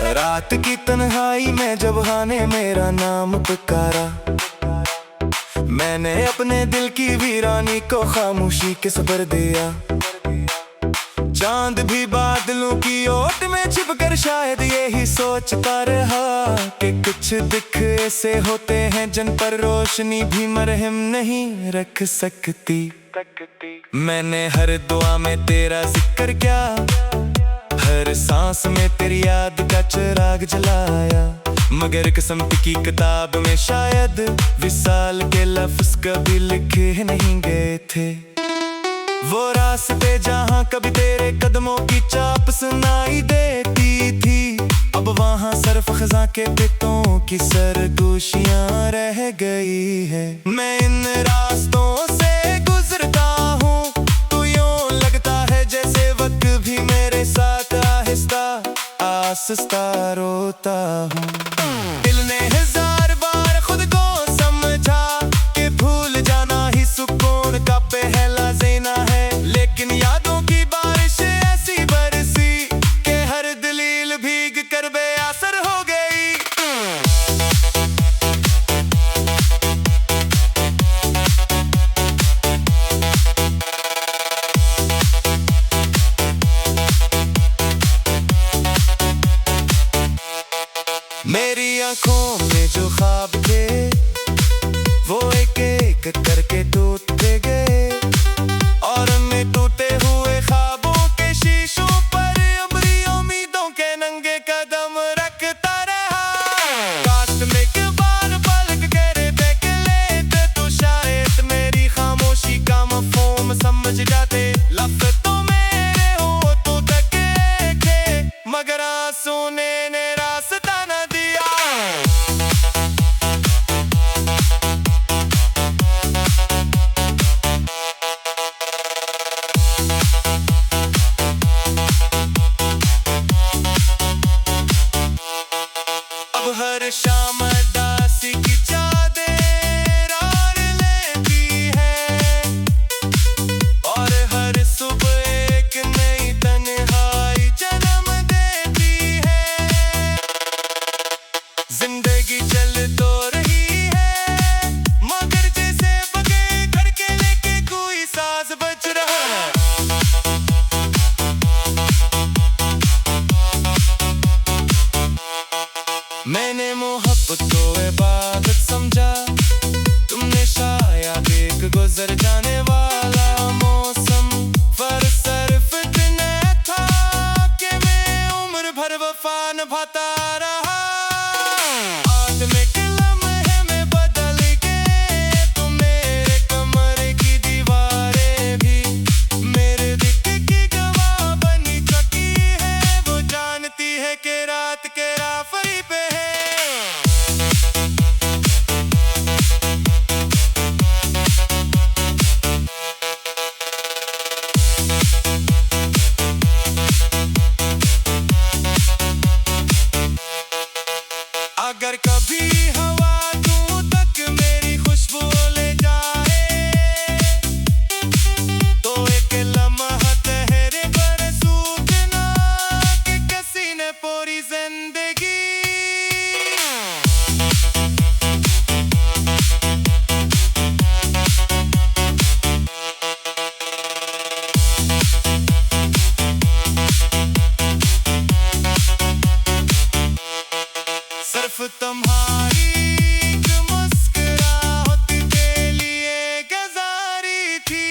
रात की तन्हाई में जब हाँ ने मेरा नाम पुकारा, मैंने अपने दिल की वीरानी को खामोशी के सबर दिया। चांद भी बादलों की ओट में छिपकर शायद यही सोचता रहा कि कुछ दिख ऐसे होते हैं जिन पर रोशनी भी मरहम नहीं रख सकती। मैंने हर दुआ में तेरा जिक्र किया, हर सांस में तेरी याद का चिराग जलाया, मगर किस्मत की किताब में शायद विसाल के लफ्ज़ कभी लिखे नहीं गए थे। वो रास्ते जहाँ कभी तेरे कदमों की चाप सुनाई देती थी, अब वहाँ सिर्फ खज़ां के पितों की सरगोशियाँ रह गई है। मैं इन रास्तों से गुजरता हूँ तो यूं लगता है जैसे वक्त भी मेरे साथ आहिस्ता आहिस्ता रोता हूँ। दिल ने हजार बार खुद को समझा कि भूल जाना ही सुकून का पहला ज़ेना है, लेकिन यादों की बारिश ऐसी बरसी कि हर दलील भीग कर बेअसर हो गई। मेरी आंखों में जो ख्वाब थे वो एक एक करके टूटते गए, और मैं टूटे हुए ख्वाबों के शीशों पर अपनी उम्मीदों के नंगे कदम रखता रहा। काश में एक बार पलक कर देख लेते तो शायद मेरी खामोशी का मफ़हूम समझ जाते। लफ्ज़ तो मेरे होठों तक थे मगर आंसू ने रास्ता न दिया। अब हर शाम दासी की चादर ओढ़ लेती है, और हर सुबह एक नई तन्हाई जन्म देती है। जिंदगी चल तो रही है मगर जैसे बगे धड़के लेके कोई साज बज रहा है। मैंने मोहब्बत को इबादत समझा, तुमने शायद एक गुजर जाने वाला मौसम, पर सिर्फ इतना था कि मैं उम्र भर वफा निभाता रहा। आज मैं के लम्हे में बदल गए तो मेरे कमरे की दीवारें भी मेरे दिल की गवाह बनी चुकी है। वो जानती है कि रात के राफरी पे है। अगर कभी हवा दूर तक मेरी खुशबू ले जाए तो एक लम्हा ठहरे बरसूखना कि किसी ने पूरी जिंदगी। सिर्फ तुम्हारी एक मुस्कुराहट के लिए गुजारी थी।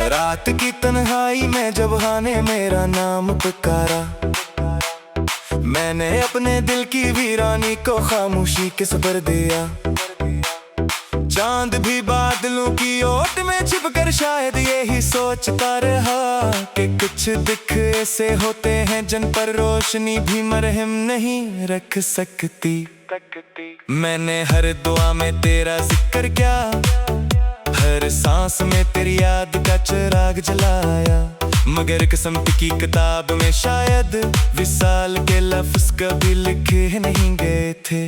रात की तन्हाई में जब हाँ ने मेरा नाम पुकारा, मैंने अपने दिल की वीरानी को खामोशी के सबर दिया। चांद भी बादलों की ओट में छिप कर शायद यही सोचता रहा कि कुछ दिख ऐसे होते हैं जिन पर रोशनी भी मरहम नहीं रख सकती। मैंने हर दुआ में तेरा जिक्र किया, हर सांस में तेरी याद का चिराग जलाया, मगर किस्मत की किताब में शायद विसाल के लफ्ज़ कभी लिखे नहीं गए थे।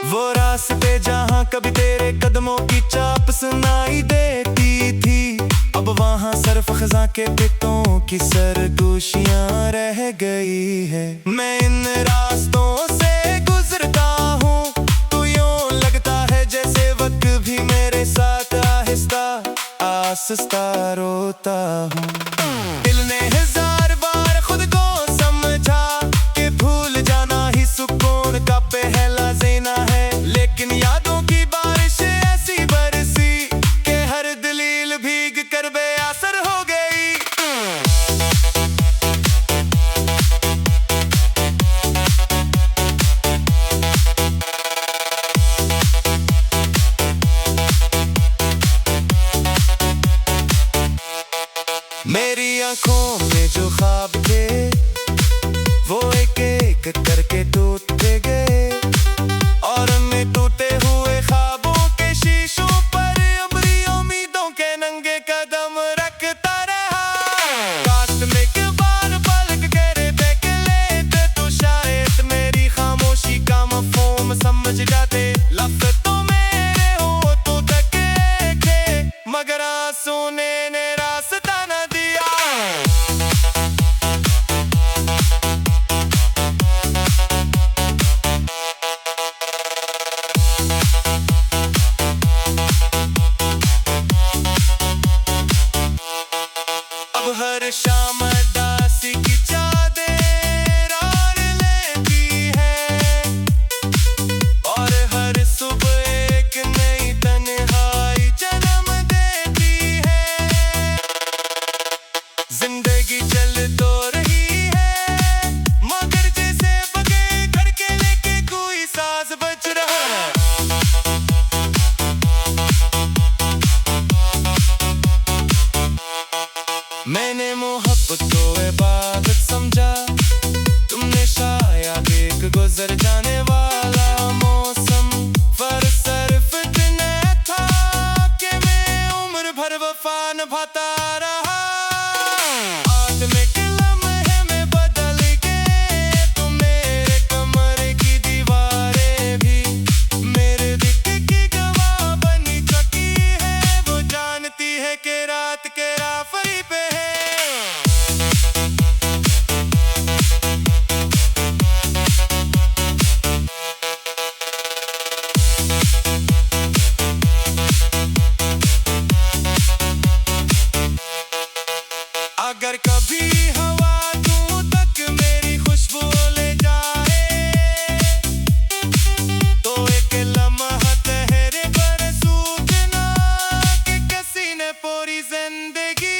वो रास्ते जहाँ कभी तेरे कदमों की चाप सुनाई देती थी, अब वहाँ सरफ खज़ां के पितों की सरगोशियाँ रह गई है। मैं इन रास्तों से गुजरता हूँ तो यूं लगता है जैसे वक्त भी मेरे साथ आहिस्ता आहिस्ता रोता हूँ। दिल ने हजार बार खुद को समझा कि भूल जाना ही सुकून का पहला ज़ेना है, लेकिन यादों की बारिश ऐसी बरसी कि हर दलील भीग कर बेअसर हो गई। मेरी आंखों में जो ख्वाब थे वो एक एक करके टूटते गए, और मैं टूटे हुए ख्वाबों के शीशों पर अपनी उम्मीदों के नंगे कदम रखता रहा। काश तुम एक बार पलक कर देख लेते तो शायद मेरी खामोशी का मफ़हूम समझ जाते। लफ्ज़ तो मेरे होठों तक थे मगर आंसू ने रास्ता न दिया। अब हर शाम दासी की चादर ओढ़ लेती है, और हर सुबह एक नई तन्हाई जन्म देती है। जिंदगी चल तो रही है मगर जैसे बगे धड़के लेके कोई साज बज रहा है। मैंने मोहब्बत को इबादत समझा, तुमने शायद एक गुजर जाने वाला मौसम, पर सिर्फ इतना था कि मैं उम्र भर वफा निभाता रहा। आज मैं के लम्हे में बदल गए तो मेरे कमरे की दीवारें भी मेरे दिल की गवाह बन चुकी है। वो जानती है कि रात के राफरी पे है। अगर कभी हवा दूर तक मेरी खुशबू ले जाए तो एक लम्हा ठहरे बरसूखना कि किसी ने पूरी जिंदगी।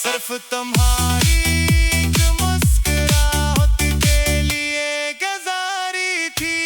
सिर्फ तुम्हारी एक मुस्कुराहट के लिए गुजारी थी।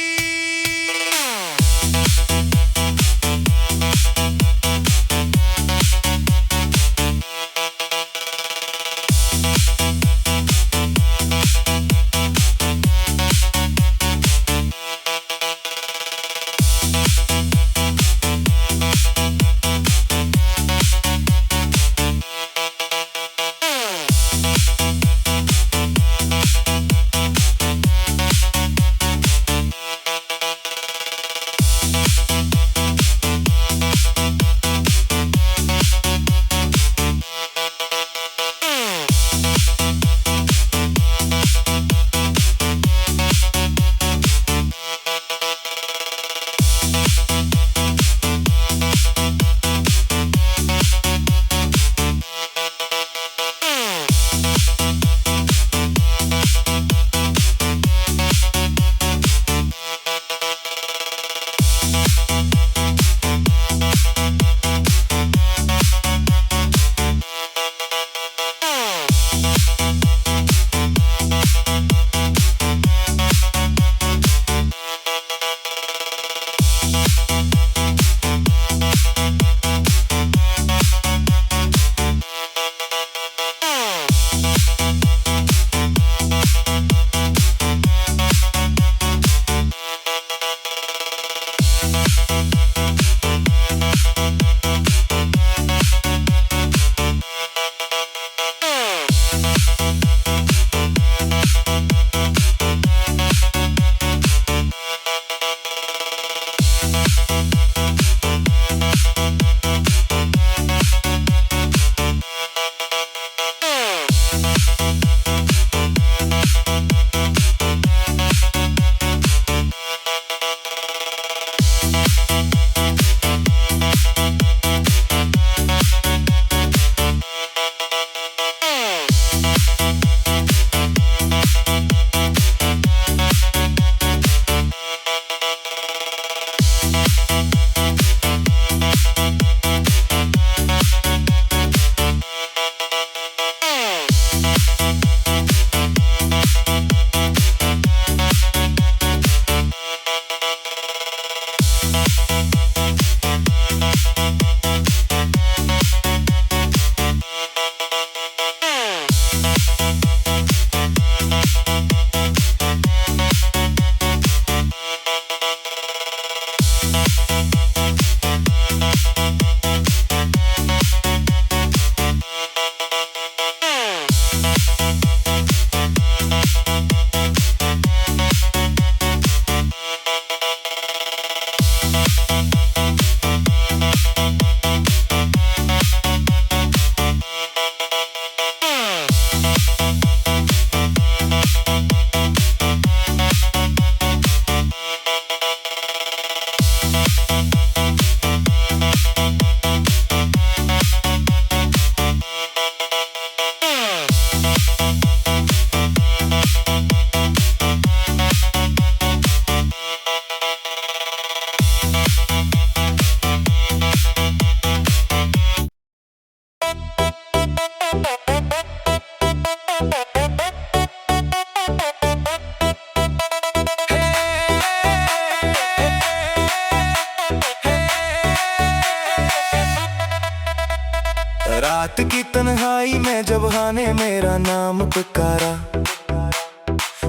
रात की तन्हाई में जब हाँ ने मेरा नाम पुकारा,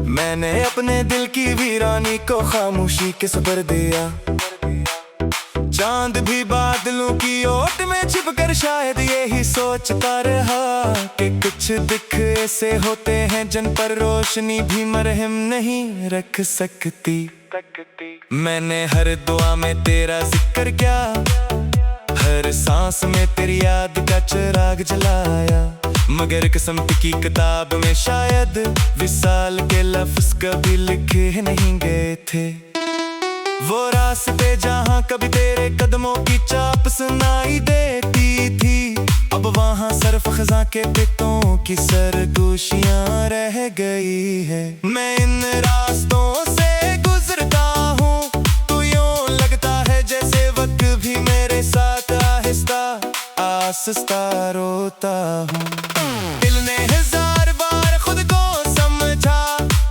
मैंने अपने दिल की वीरानी को खामोशी के सबर दिया। चांद भी बादलों की ओट में छिप कर शायद यही सोचता रहा कि कुछ दिख ऐसे होते हैं जिन पर रोशनी भी मरहम नहीं रख सकती। मैंने हर दुआ में तेरा जिक्र किया, हर सांस में तेरी याद का चिराग जलाया, मगर किस्मत की किताब में शायद विसाल के लफ्ज कभी लिखे नहीं गए थे। वो रास्ते जहाँ कभी तेरे कदमों की चाप सुनाई देती थी, अब वहाँ सरफ खज़ां के पितों की सरगोशियाँ रह गई है। मैं इन रास्तों से गुजरता हूँ, तो यूं लगता है जैसे वक्त भी मेरे साथ आहिस्ता आहिस्ता रोता हूँ। दिल ने हजार बार खुद को समझा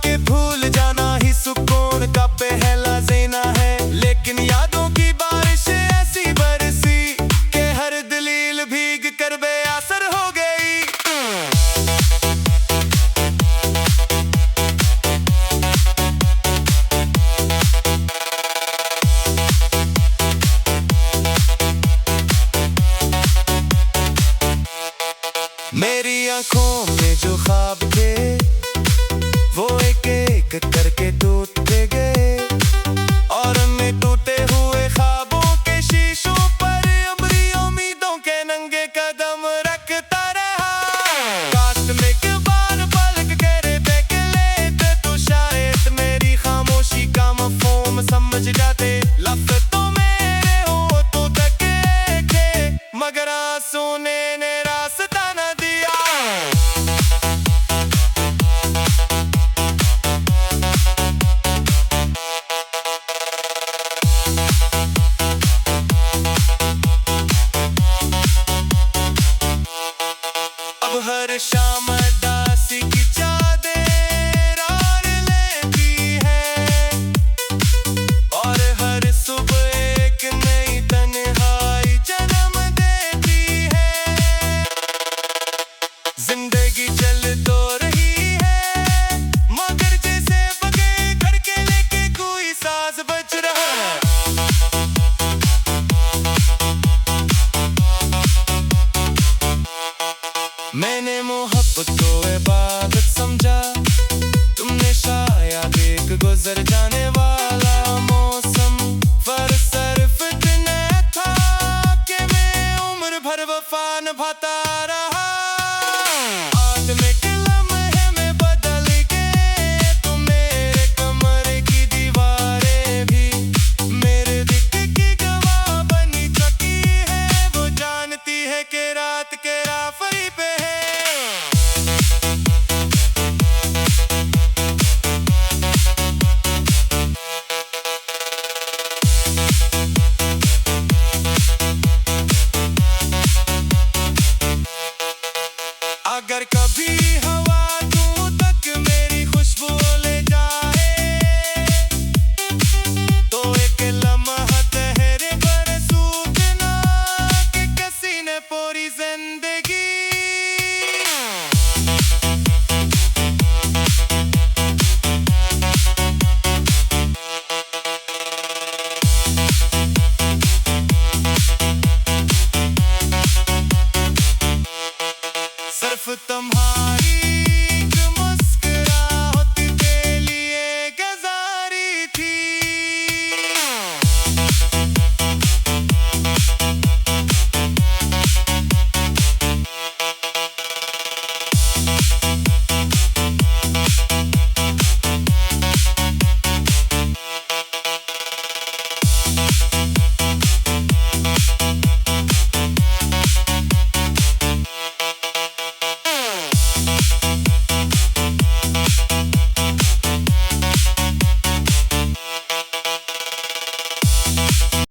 कि भूल जाना ही सुकून का पहला ज़ेना है, लेकिन यादों की बारिश ऐसी बरसी कि हर दलील भीग कर बेअसर हो गई। मेरी आंखों में जो ख्वाब थे वो एक एक करके टूटते गए, और मैं टूटे हुए ख्वाबों के शीशों पर अपनी उम्मीदों के नंगे कदम रखता रहा। काश में एक बार पलक करे देख लेते तो शायद मेरी खामोशी का मफ़हूम समझ जाते। लफ्ज़ तो मेरे होठों तक थे, मगर आंसू ने रास्ता न दिया। अब हर शाम दासी की चादर ओढ़ लेती है, और हर सुबह एक नई तन्हाई जन्म देती है। जिंदगी चल तो रही है, मगर जैसे बगे धड़के लेके कोई साज बज रहा है। मैंने मोहब्बत को इबादत समझा, तुमने शायद एक गुजर जाने वाला मौसम, पर सिर्फ इतना था कि मैं उम्र भर वफा निभाता रहा। आत्मिक लम्हे में बदल गए तो मेरे कमरे की दीवारें भी मेरे दिल की गवाह बनी चुकी है। वो जानती है कि रात के राफरी पे है। अगर कभी हवा दूर तक मेरी खुशबू ले जाए, तो एक लम्हा ठहरे बरसूखना कि किसी ने पूरी जिंदगी। सिर्फ तुम